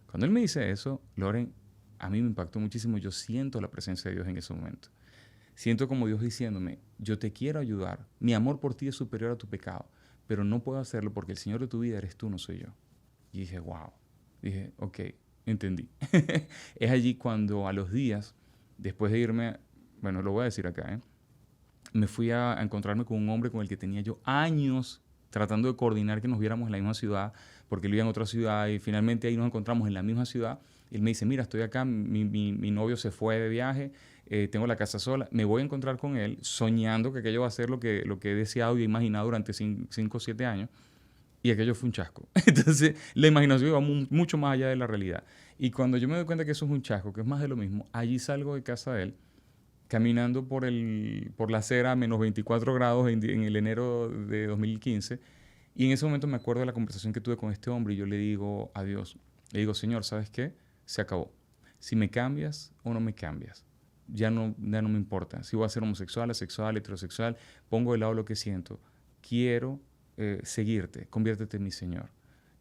Cuando él me dice eso, Loren, a mí me impactó muchísimo. Yo siento la presencia de Dios en ese momento. Siento como Dios diciéndome, yo te quiero ayudar, mi amor por ti es superior a tu pecado, pero no puedo hacerlo porque el Señor de tu vida eres tú, no soy yo. Y dije, wow. Dije, ok, entendí. Es allí cuando a los días, después de irme, bueno, lo voy a decir acá, me fui a encontrarme con un hombre con el que tenía yo años tratando de coordinar que nos viéramos en la misma ciudad, porque él vivía en otra ciudad y finalmente ahí nos encontramos en la misma ciudad. Él me dice, mira, estoy acá, mi novio se fue de viaje, tengo la casa sola, me voy a encontrar con él soñando que aquello va a ser lo que he deseado y he imaginado durante 5 o 7 años, y aquello fue un chasco. Entonces la imaginación iba mucho más allá de la realidad. Y cuando yo me doy cuenta que eso es un chasco, que es más de lo mismo, allí salgo de casa de él, caminando por la acera a menos 24 grados en el enero de 2015, y en ese momento me acuerdo de la conversación que tuve con este hombre y yo le digo a Dios, le digo, Señor, ¿sabes qué? Se acabó. Si me cambias o no me cambias, ya no me importa. Si voy a ser homosexual, asexual, heterosexual, pongo de lado lo que siento. Quiero seguirte, conviértete en mi Señor.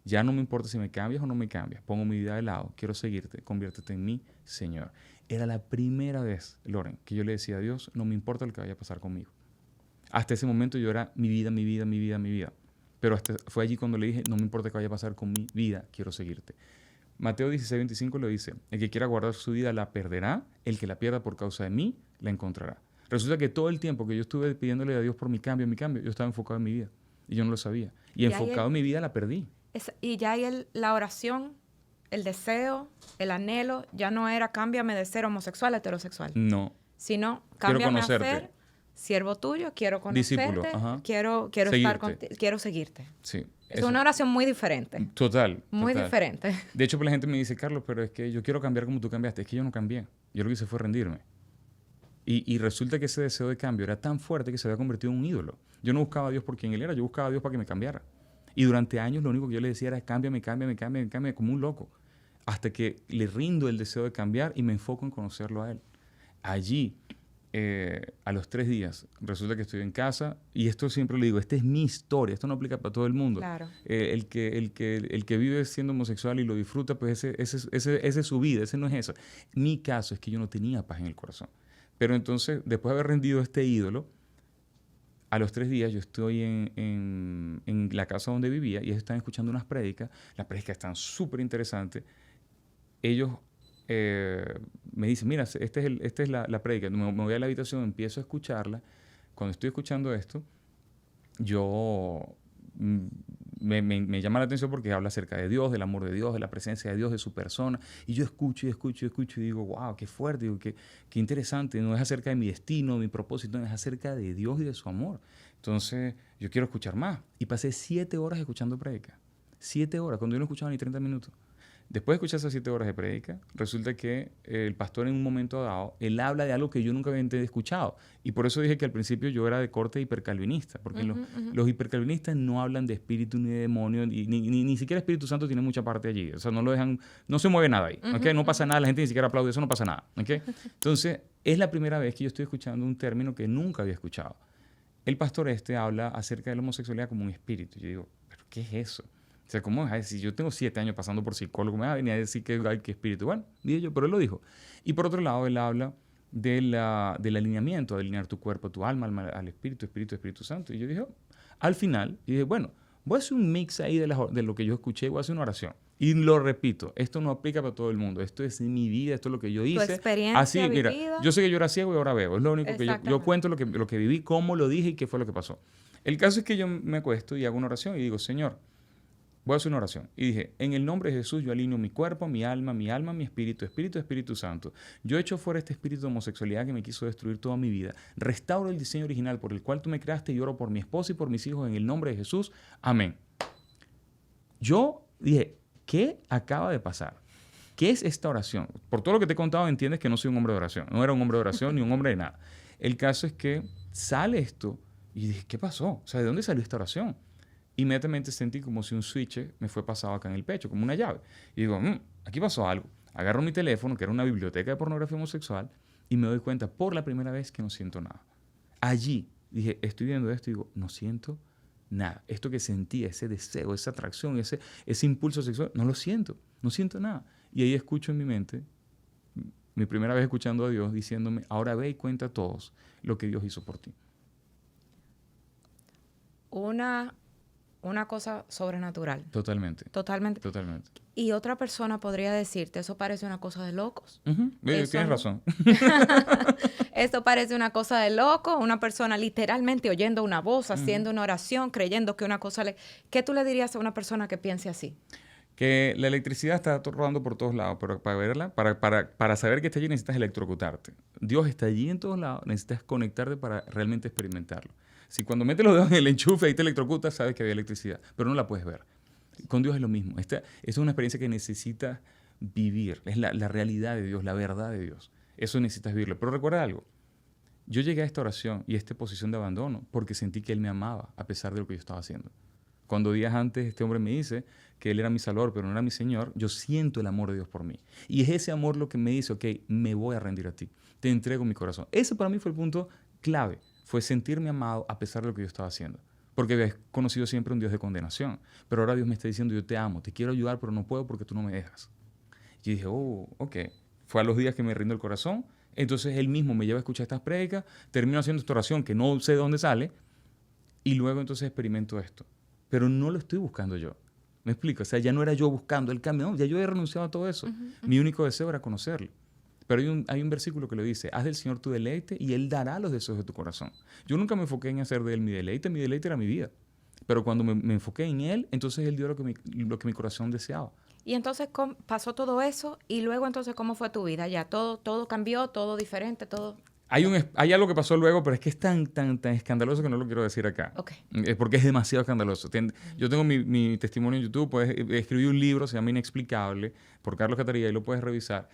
Ya no me importa si me cambias o no me cambias. Pongo mi vida de lado, quiero seguirte, conviértete en mi Señor. Era la primera vez, Loren, que yo le decía a Dios, no me importa lo que vaya a pasar conmigo. Hasta ese momento yo era mi vida, mi vida, mi vida, mi vida. Pero fue allí cuando le dije, no me importa qué vaya a pasar con mi vida, quiero seguirte. Mateo 16:25 lo dice, el que quiera guardar su vida la perderá, el que la pierda por causa de mí la encontrará. Resulta que todo el tiempo que yo estuve pidiéndole a Dios por mi cambio, yo estaba enfocado en mi vida y yo no lo sabía. Y enfocado en mi vida la perdí. Y ya ahí la oración, el deseo, el anhelo, ya no era cámbiame de ser homosexual a heterosexual. No. Sino cámbiame a ser siervo tuyo, quiero conocerte, quiero estar contigo, quiero seguirte. Sí. Es una oración muy diferente. Total. Muy diferente. De hecho, la gente me dice, Carlos, pero es que yo quiero cambiar como tú cambiaste. Es que yo no cambié. Yo lo que hice fue rendirme. Y resulta que ese deseo de cambio era tan fuerte que se había convertido en un ídolo. Yo no buscaba a Dios por quien Él era, yo buscaba a Dios para que me cambiara. Y durante años lo único que yo le decía era cámbiame, como un loco. Hasta que le rindo el deseo de cambiar y me enfoco en conocerlo a Él. Allí a los 3 días, resulta que estoy en casa, y esto siempre lo digo, esta es mi historia, esto no aplica para todo el mundo. Claro. El que vive siendo homosexual y lo disfruta, pues ese es su vida, ese no es eso. Mi caso es que yo no tenía paz en el corazón. Pero entonces, después de haber rendido este ídolo, a los 3 días yo estoy en la casa donde vivía y ellos están escuchando unas prédicas. Las prédicas están súper interesantes. Ellos me dicen, mira, esta es la prédica. Me voy a la habitación, empiezo a escucharla. Cuando estoy escuchando esto, yo me llama la atención porque habla acerca de Dios, del amor de Dios, de la presencia de Dios, de su persona. Y yo escucho y digo, wow, qué fuerte, digo, qué interesante. No es acerca de mi destino, mi propósito, no, es acerca de Dios y de su amor. Entonces, yo quiero escuchar más. Y pasé 7 horas escuchando prédica. 7 horas, cuando yo no escuchaba ni 30 minutos. Después de escuchar esas 7 horas de prédica, resulta que el pastor en un momento dado, él habla de algo que yo nunca había escuchado. Y por eso dije que al principio yo era de corte hipercalvinista, porque los hipercalvinistas no hablan de espíritu ni de demonio, ni siquiera Espíritu Santo tiene mucha parte allí. O sea, no lo dejan, no se mueve nada ahí, ¿okay? No pasa nada, la gente ni siquiera aplaude, eso no pasa nada, ¿okay? Entonces, es la primera vez que yo estoy escuchando un término que nunca había escuchado. El pastor habla acerca de la homosexualidad como un espíritu. Yo digo, ¿pero qué es eso? O sea, ¿cómo es? Si yo tengo 7 años pasando por psicólogo, me va a venir a decir que hay que espíritu. Bueno, dije yo, pero él lo dijo. Y por otro lado, él habla del alineamiento, de alinear tu cuerpo, tu alma al Espíritu Santo. Y yo dije, al final, y dije, bueno, voy a hacer un mix ahí de lo que yo escuché, voy a hacer una oración. Y lo repito, esto no aplica para todo el mundo. Esto es mi vida, esto es lo que yo hice. Tu experiencia así, mira, vivida. yo sé que yo era ciego y ahora veo. Es lo único que yo cuento lo que viví, cómo lo dije y qué fue lo que pasó. El caso es que yo me acuesto y hago una oración y digo, Señor, voy a hacer una oración. Y dije, en el nombre de Jesús yo alineo mi cuerpo, mi alma, mi Espíritu Santo. Yo echo fuera este espíritu de homosexualidad que me quiso destruir toda mi vida. Restauro el diseño original por el cual tú me creaste y oro por mi esposa y por mis hijos en el nombre de Jesús. Amén. Yo dije, ¿qué acaba de pasar? ¿Qué es esta oración? Por todo lo que te he contado entiendes que no soy un hombre de oración. No era un hombre de oración ni un hombre de nada. El caso es que sale esto y dije, ¿qué pasó? O sea, ¿de dónde salió esta oración? Inmediatamente sentí como si un switch me fue pasado acá en el pecho, como una llave. Y digo, aquí pasó algo. Agarro mi teléfono, que era una biblioteca de pornografía homosexual, y me doy cuenta por la primera vez que no siento nada. Allí dije, estoy viendo esto y digo, no siento nada. Esto que sentía, ese deseo, esa atracción, ese impulso sexual, no siento nada. Y ahí escucho en mi mente, mi primera vez escuchando a Dios, diciéndome, ahora ve y cuenta a todos lo que Dios hizo por ti. Una cosa sobrenatural. Totalmente. Y otra persona podría decirte, eso parece una cosa de locos. Tienes razón. Esto parece una cosa de loco, una persona literalmente oyendo una voz, haciendo una oración, creyendo que una cosa ¿Qué tú le dirías a una persona que piense así? Que la electricidad está rodando por todos lados, pero para verla, para saber que está allí necesitas electrocutarte. Dios está allí en todos lados, necesitas conectarte para realmente experimentarlo. Si cuando metes los dedos en el enchufe y te electrocutas, sabes que había electricidad, pero no la puedes ver. Con Dios es lo mismo. Esta es una experiencia que necesitas vivir. Es la realidad de Dios, la verdad de Dios. Eso necesitas vivirlo. Pero recuerda algo. Yo llegué a esta oración y a esta posición de abandono porque sentí que Él me amaba a pesar de lo que yo estaba haciendo. Cuando días antes este hombre me dice que Él era mi Salvador, pero no era mi Señor, yo siento el amor de Dios por mí. Y es ese amor lo que me dice, ok, me voy a rendir a ti. Te entrego mi corazón. Ese para mí fue el punto clave. Fue sentirme amado a pesar de lo que yo estaba haciendo. Porque había conocido siempre un Dios de condenación. Pero ahora Dios me está diciendo, yo te amo, te quiero ayudar, pero no puedo porque tú no me dejas. Y yo dije, ok. Fue a los días que me rindo el corazón. Entonces Él mismo me lleva a escuchar estas prédicas, termino haciendo esta oración que no sé de dónde sale, y luego entonces experimento esto. Pero no lo estoy buscando yo. ¿Me explico? O sea, ya no era yo buscando el cambio, no, ya yo he renunciado a todo eso. Mi único deseo era conocerlo. Pero hay un versículo que lo dice, haz del Señor tu deleite y Él dará los deseos de tu corazón. Yo nunca me enfoqué en hacer de Él mi deleite era mi vida. Pero cuando me enfoqué en Él, entonces Él dio lo que mi corazón deseaba. Y entonces pasó todo eso y luego entonces, ¿cómo fue tu vida? Ya todo cambió, todo diferente, todo... Hay algo que pasó luego, pero es que es tan escandaloso que no lo quiero decir acá. Okay. Porque es demasiado escandaloso. Yo tengo mi testimonio en YouTube, escribí un libro, se llama Inexplicable, por Carlos Catarilla, y lo puedes revisar.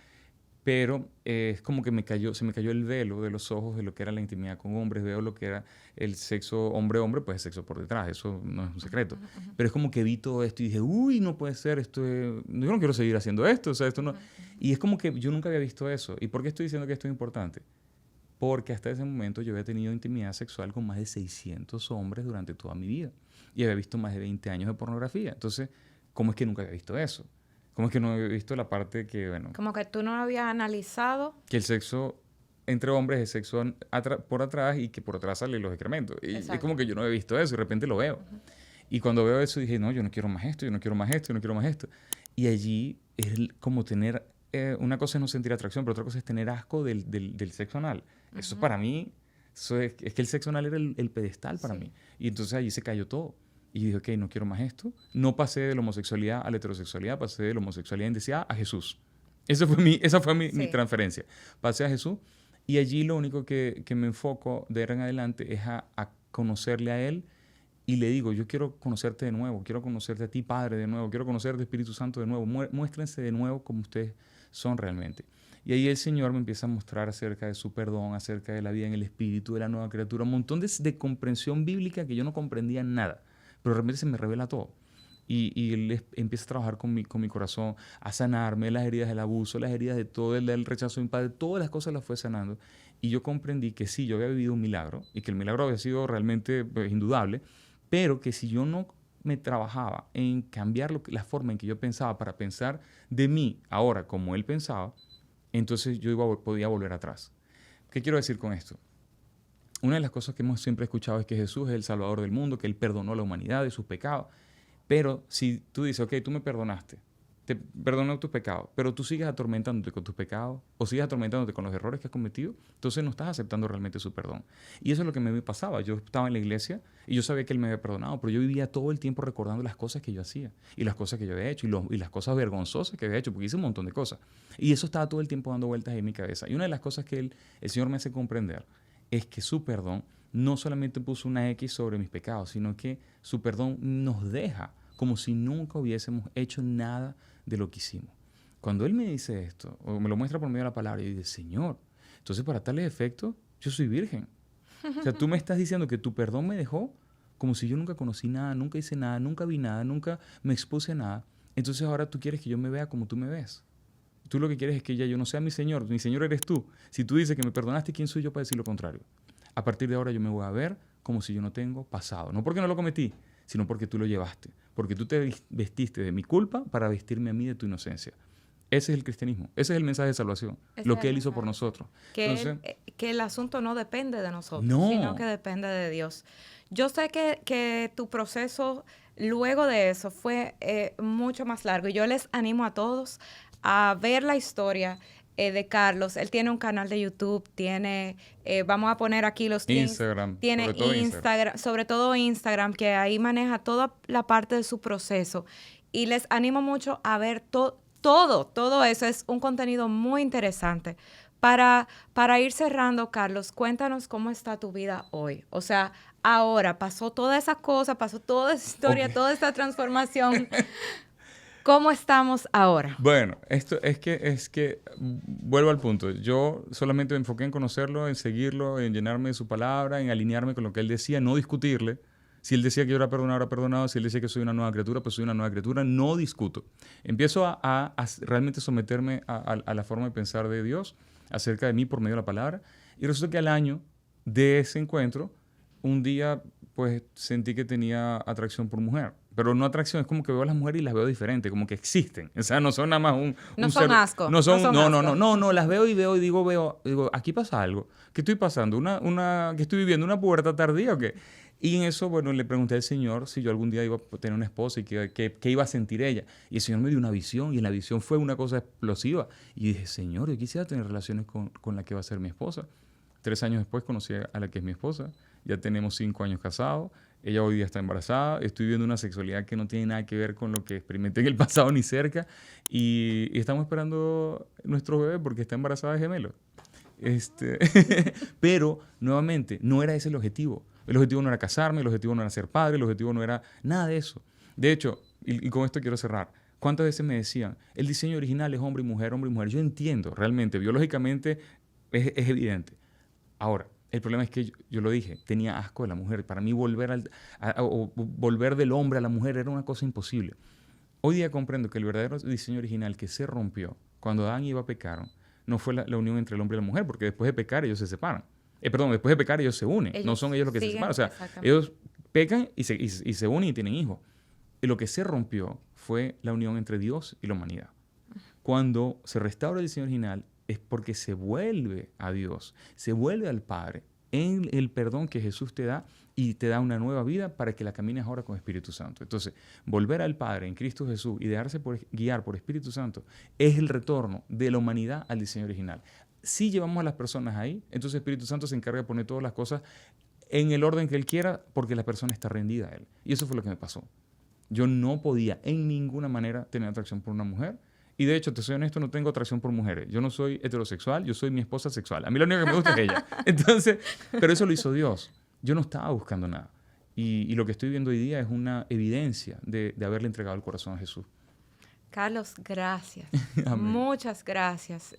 Pero es como que se me cayó el velo de los ojos de lo que era la intimidad con hombres. Veo lo que era el sexo hombre-hombre, pues el sexo por detrás. Eso no es un secreto. Pero es como que vi todo esto y dije, uy, no puede ser. Yo no quiero seguir haciendo esto. O sea, esto no... Y es como que yo nunca había visto eso. ¿Y por qué estoy diciendo que esto es importante? porque hasta ese momento yo había tenido intimidad sexual con más de 600 hombres durante toda mi vida y había visto más de 20 años de pornografía. Entonces, ¿cómo es que nunca había visto eso? ¿Cómo es que no había visto la parte que, bueno... Como que tú no lo habías analizado. Que el sexo entre hombres es sexo por atrás y que por atrás salen los excrementos. Y es como que yo no había visto eso y de repente lo veo. Y cuando veo eso dije, no, yo no quiero más esto, yo no quiero más esto, yo no quiero más esto. Y allí es como tener... una cosa es no sentir atracción, pero otra cosa es tener asco del sexo anal. Eso para mí, es que el sexo anal era el pedestal para mí. Y entonces allí se cayó todo. Y dije, ok, no quiero más esto. No pasé de la homosexualidad a la heterosexualidad, pasé de la homosexualidad indeseada a Jesús. Esa fue mi transferencia. Pasé a Jesús y allí lo único que me enfoco de ahora en adelante es a conocerle a Él y le digo, yo quiero conocerte de nuevo, quiero conocerte a ti, Padre, de nuevo, quiero conocerte, Espíritu Santo, de nuevo. Muéstrense de nuevo como ustedes son realmente. Y ahí el Señor me empieza a mostrar acerca de su perdón, acerca de la vida en el Espíritu, de la nueva criatura, un montón de comprensión bíblica que yo no comprendía nada, pero realmente se me revela todo. Y Él empieza a trabajar con mi corazón, a sanarme las heridas del abuso, las heridas de todo, el rechazo de mi padre, todas las cosas las fue sanando. Y yo comprendí que sí, yo había vivido un milagro y que el milagro había sido realmente indudable, pero que si yo no me trabajaba en cambiar la forma en que yo pensaba para pensar de mí ahora como Él pensaba, entonces yo podía volver atrás. ¿Qué quiero decir con esto? Una de las cosas que hemos siempre escuchado es que Jesús es el Salvador del mundo, que Él perdonó a la humanidad de sus pecados. Pero si tú dices, ok, tú me perdonaste, te perdoné tus pecados, pero tú sigues atormentándote con tus pecados o sigues atormentándote con los errores que has cometido, entonces no estás aceptando realmente su perdón. Y eso es lo que me pasaba. Yo estaba en la iglesia y yo sabía que Él me había perdonado, pero yo vivía todo el tiempo recordando las cosas que yo hacía y las cosas que yo había hecho y las cosas vergonzosas que había hecho, porque hice un montón de cosas. Y eso estaba todo el tiempo dando vueltas en mi cabeza. Y una de las cosas que el Señor me hace comprender es que su perdón no solamente puso una X sobre mis pecados, sino que su perdón nos deja como si nunca hubiésemos hecho nada de lo que hicimos. Cuando Él me dice esto, o me lo muestra por medio de la palabra, yo digo, Señor, entonces para tales efectos, yo soy virgen. O sea, tú me estás diciendo que tu perdón me dejó como si yo nunca conocí nada, nunca hice nada, nunca vi nada, nunca me expuse a nada. Entonces ahora tú quieres que yo me vea como tú me ves. Tú lo que quieres es que ya yo no sea mi Señor eres tú. Si tú dices que me perdonaste, ¿quién soy yo para decir lo contrario? A partir de ahora yo me voy a ver como si yo no tengo pasado. No porque no lo cometí, sino porque tú lo llevaste. Porque tú te vestiste de mi culpa para vestirme a mí de tu inocencia. Ese es el cristianismo. Ese es el mensaje de salvación. Lo que Él hizo por nosotros. Que el asunto no depende de nosotros, no, sino que depende de Dios. Yo sé que tu proceso luego de eso fue mucho más largo. Y yo les animo a todos a ver la historia de Carlos. Él tiene un canal de YouTube, vamos a poner aquí los links. Instagram. Tiene Instagram, sobre todo Instagram, que ahí maneja toda la parte de su proceso. Y les animo mucho a ver todo eso. Es un contenido muy interesante. Para ir cerrando, Carlos, cuéntanos cómo está tu vida hoy. O sea, ahora pasó toda esa cosa, pasó toda esa historia, toda esa transformación. ¿Cómo estamos ahora? Bueno, esto es que vuelvo al punto. Yo solamente me enfoqué en conocerlo, en seguirlo, en llenarme de su palabra, en alinearme con lo que él decía, no discutirle. Si él decía que yo era perdonado. Si él decía que soy una nueva criatura, pues soy una nueva criatura. No discuto. Empiezo a realmente someterme a la forma de pensar de Dios acerca de mí por medio de la palabra. Y resulta que al año de ese encuentro, un día pues sentí que tenía atracción por mujer. Pero no atracción, es como que veo a las mujeres y las veo diferente, como que existen. O sea, no son nada más no son asco. No, las veo y digo, aquí pasa algo. ¿Qué estoy pasando? ¿Que estoy viviendo una pubertad tardía o qué? Y en eso, bueno, le pregunté al Señor si yo algún día iba a tener una esposa y qué iba a sentir ella. Y el Señor me dio una visión, y en la visión fue una cosa explosiva. Y dije, Señor, yo quisiera tener relaciones con la que va a ser mi esposa. 3 años después conocí a la que es mi esposa. Ya tenemos 5 años casados. Ella hoy día está embarazada. Estoy viviendo una sexualidad que no tiene nada que ver con lo que experimenté en el pasado ni cerca. Y estamos esperando nuestro bebé porque está embarazada de gemelo. Pero, nuevamente, no era ese el objetivo. El objetivo no era casarme, el objetivo no era ser padre, el objetivo no era nada de eso. De hecho, y con esto quiero cerrar, ¿cuántas veces me decían, el diseño original es hombre y mujer, hombre y mujer? Yo entiendo, realmente, biológicamente es evidente. Ahora, el problema es que yo lo dije, tenía asco de la mujer. Para mí volver del hombre a la mujer era una cosa imposible. Hoy día comprendo que el verdadero diseño original que se rompió cuando Adán y Eva pecaron no fue la unión entre el hombre y la mujer, porque después de pecar ellos se separan. Después de pecar ellos se unen, no son ellos los que se separan. O sea, ellos pecan y se unen y tienen hijos. Y lo que se rompió fue la unión entre Dios y la humanidad. Cuando se restaura el diseño original es porque se vuelve a Dios, se vuelve al Padre en el perdón que Jesús te da y te da una nueva vida para que la camines ahora con Espíritu Santo. Entonces, volver al Padre en Cristo Jesús y dejarse guiar por Espíritu Santo es el retorno de la humanidad al diseño original. Si llevamos a las personas ahí, entonces Espíritu Santo se encarga de poner todas las cosas en el orden que Él quiera porque la persona está rendida a Él. Y eso fue lo que me pasó. Yo no podía en ninguna manera tener atracción por una mujer. Y de hecho, te soy honesto, no tengo atracción por mujeres. Yo no soy heterosexual, yo soy mi esposa sexual. A mí lo único que me gusta es ella. Entonces, pero eso lo hizo Dios. Yo no estaba buscando nada. Y lo que estoy viendo hoy día es una evidencia de haberle entregado el corazón a Jesús. Carlos, gracias. Muchas gracias.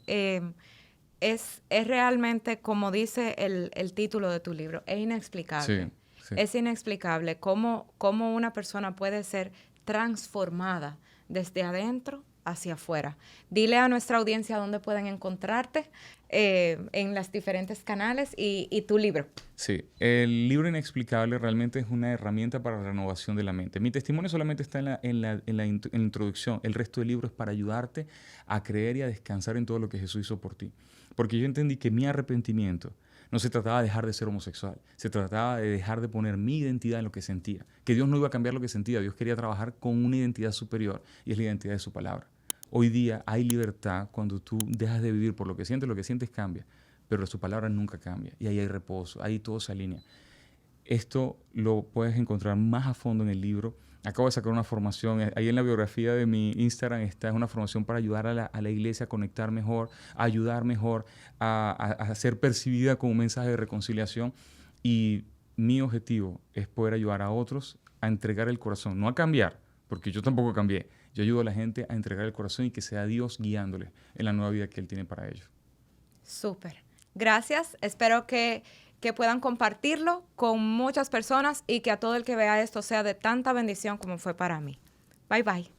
Es realmente, como dice el título de tu libro, es inexplicable. Sí. Es inexplicable cómo una persona puede ser transformada desde adentro hacia afuera. Dile a nuestra audiencia dónde pueden encontrarte en los diferentes canales y tu libro. Sí, el libro Inexplicable realmente es una herramienta para la renovación de la mente. Mi testimonio solamente está en la introducción. El resto del libro es para ayudarte a creer y a descansar en todo lo que Jesús hizo por ti. Porque yo entendí que mi arrepentimiento no se trataba de dejar de ser homosexual, se trataba de dejar de poner mi identidad en lo que sentía. Que Dios no iba a cambiar lo que sentía, Dios quería trabajar con una identidad superior y es la identidad de su palabra. Hoy día hay libertad cuando tú dejas de vivir por lo que sientes cambia, pero su palabra nunca cambia y ahí hay reposo, ahí todo se alinea. Esto lo puedes encontrar más a fondo en el libro. Acabo de sacar una formación, ahí en la biografía de mi Instagram está, es una formación para ayudar a la iglesia a conectar mejor, a ayudar mejor, a ser percibida como un mensaje de reconciliación. Y mi objetivo es poder ayudar a otros a entregar el corazón, no a cambiar, porque yo tampoco cambié. Yo ayudo a la gente a entregar el corazón y que sea Dios guiándoles en la nueva vida que Él tiene para ellos. Súper. Gracias. Espero que puedan compartirlo con muchas personas y que a todo el que vea esto sea de tanta bendición como fue para mí. Bye, bye.